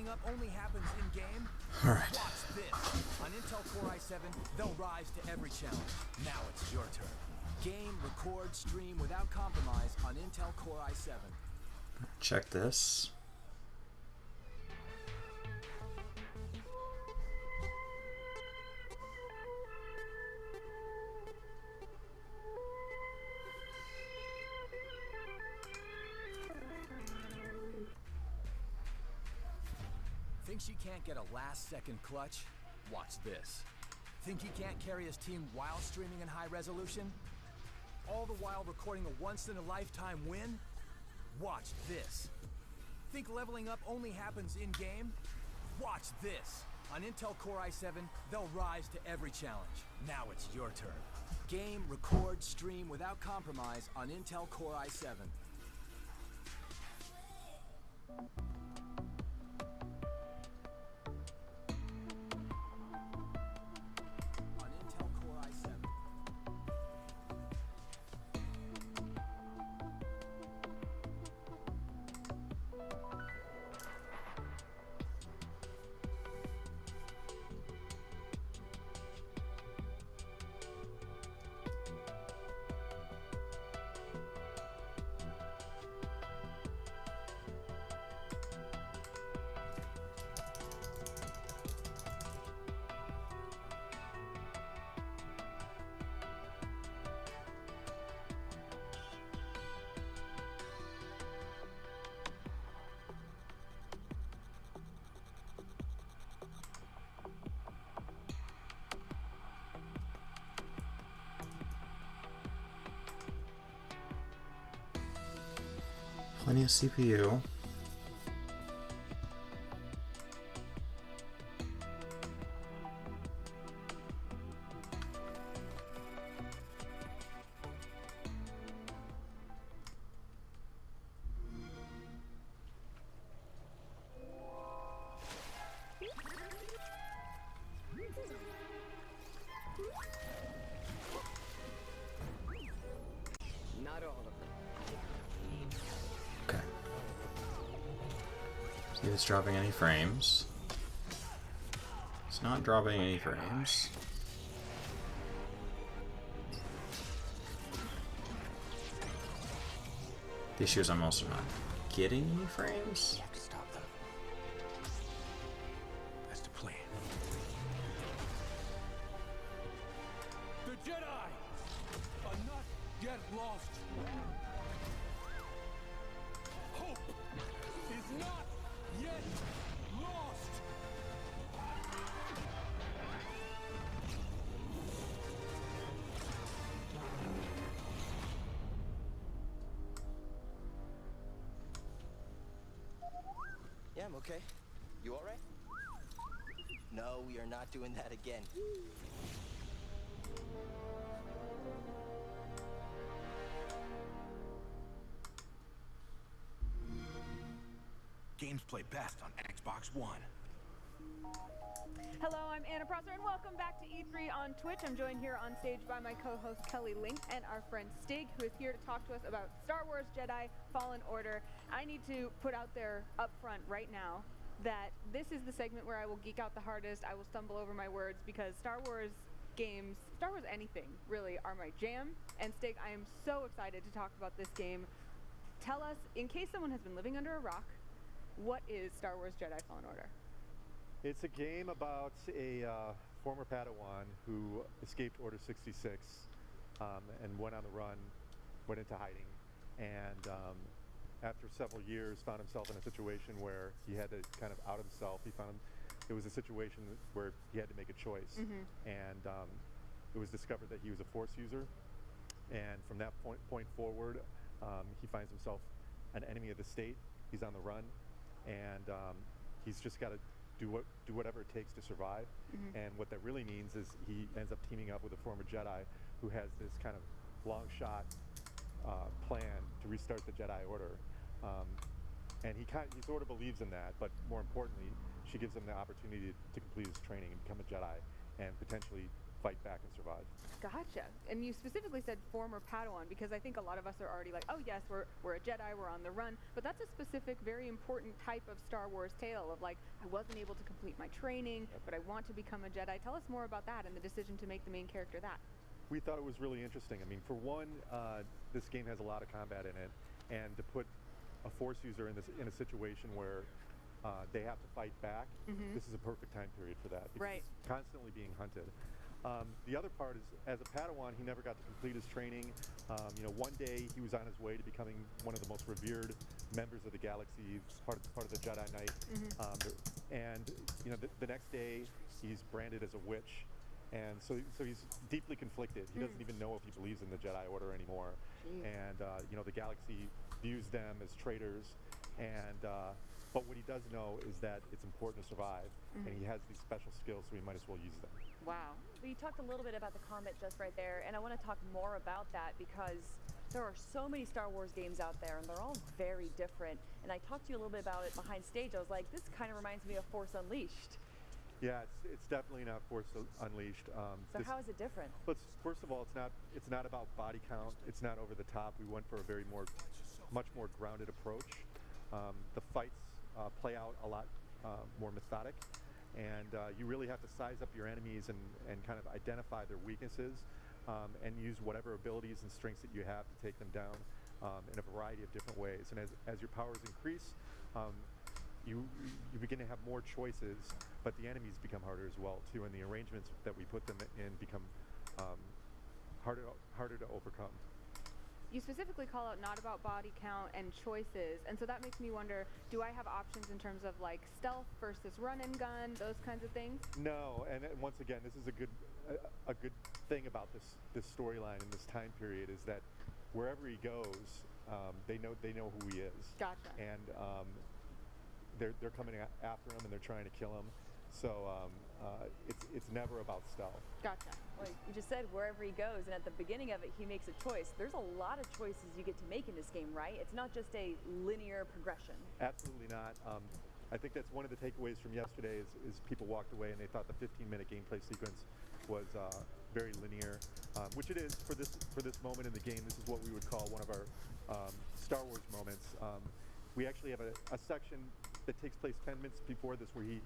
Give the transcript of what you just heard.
leveling up only happens in-game? All right. Watch this. On Intel Core i7, they'll rise to every challenge. Now it's your turn. Game, record, stream without compromise on Intel Core i7. Check this. Think she can't get a last-second clutch? Watch this. Think he can't carry his team while streaming in high resolution? All the while recording a once-in-a-lifetime win? Watch this. Think leveling up only happens in-game? Watch this. On Intel Core i7, they'll rise to every challenge. Now it's your turn. Game, record, stream without compromise on Intel Core i7. On Intel Core i7. Plenty of CPU. Not all of them. Okay. See if it's dropping any frames. It's not dropping any frames. The issue is I'm also not getting any frames. You have to stop them. That's the plan. The Jedi are not yet lost. Hope is not yet lost. Yeah, I'm okay. You all right? No, we are not doing that again. Games play best on Xbox One. Hello, I'm Anna Prosser, and welcome back to E3 on Twitch. I'm joined here on stage by my co-host Kelly Link and our friend Stig, who is here to talk to us about Star Wars Jedi Fallen Order. I need to put out there up front right now that this is the segment where I will geek out the hardest. I will stumble over my words because Star Wars games, Star Wars anything, really, are my jam. And Stig, I am so excited to talk about this game. Tell us, in case someone has been living under a rock, what is Star Wars Jedi Fallen Order? It's a game about a former Padawan who escaped Order 66 and went on the run, went into hiding, and after several years found himself in a situation where he had to kind of out himself. He found it was a situation where he had to make a choice, and it was discovered that he was a Force user, and from that point forward, he finds himself an enemy of the state. He's on the run, and he's just got to do whatever it takes to survive. And what that really means is he ends up teaming up with a former Jedi who has this kind of long shot plan to restart the Jedi Order. And he sort of believes in that, but more importantly, she gives him the opportunity to complete his training and become a Jedi and potentially fight back and survive. Gotcha. And you specifically said former Padawan because I think a lot of us are already like, oh yes, we're a Jedi, we're on the run. But that's a specific, very important type of Star Wars tale of like, I wasn't able to complete my training, but I want to become a Jedi. Tell us more about that and the decision to make the main character that. We thought it was really interesting. I mean, for one, this game has a lot of combat in it, and to put a Force user in a situation where they have to fight back, this is a perfect time period for that. Because Right. he's constantly being hunted. The other part is, as a Padawan, he never got to complete his training. One day he was on his way to becoming one of the most revered members of the galaxy, part of the Jedi Knight. And the next day he's branded as a witch, and so he's deeply conflicted. He doesn't even know if he believes in the Jedi Order anymore. Jeez. And the galaxy views them as traitors. And but what he does know is that it's important to survive, and he has these special skills, so he might as well use them. Wow. Well, you talked a little bit about the combat just right there, and I want to talk more about that because there are so many Star Wars games out there, and they're all very different. And I talked to you a little bit about it behind stage. I was like, this kind of reminds me of Force Unleashed. Yeah, it's definitely not Force Unleashed. So how is it different? First of all, it's not about body count. It's not over the top. We went for a much more grounded approach. The fights play out a lot more methodic, and you really have to size up your enemies and kind of identify their weaknesses, and use whatever abilities and strengths that you have to take them down in a variety of different ways. And as your powers increase, you begin to have more choices, but the enemies become harder as well too, and the arrangements that we put them in become harder to overcome. You specifically call out not about body count and choices, and so that makes me wonder, do I have options in terms of like stealth versus run and gun, those kinds of things? No, and once again, this is a good thing about this storyline and this time period is that wherever he goes, they know who he is. Gotcha. And they're coming after him and they're trying to kill him. So it's never about stealth. Gotcha. Well, you just said wherever he goes, and at the beginning of it, he makes a choice. There's a lot of choices you get to make in this game, right? It's not just a linear progression. Absolutely not. I think that's one of the takeaways from yesterday is people walked away and they thought the 15-minute gameplay sequence was very linear, which it is for this moment in the game. This is what we would call one of our Star Wars moments. We actually have a section that takes place 10 minutes before this where he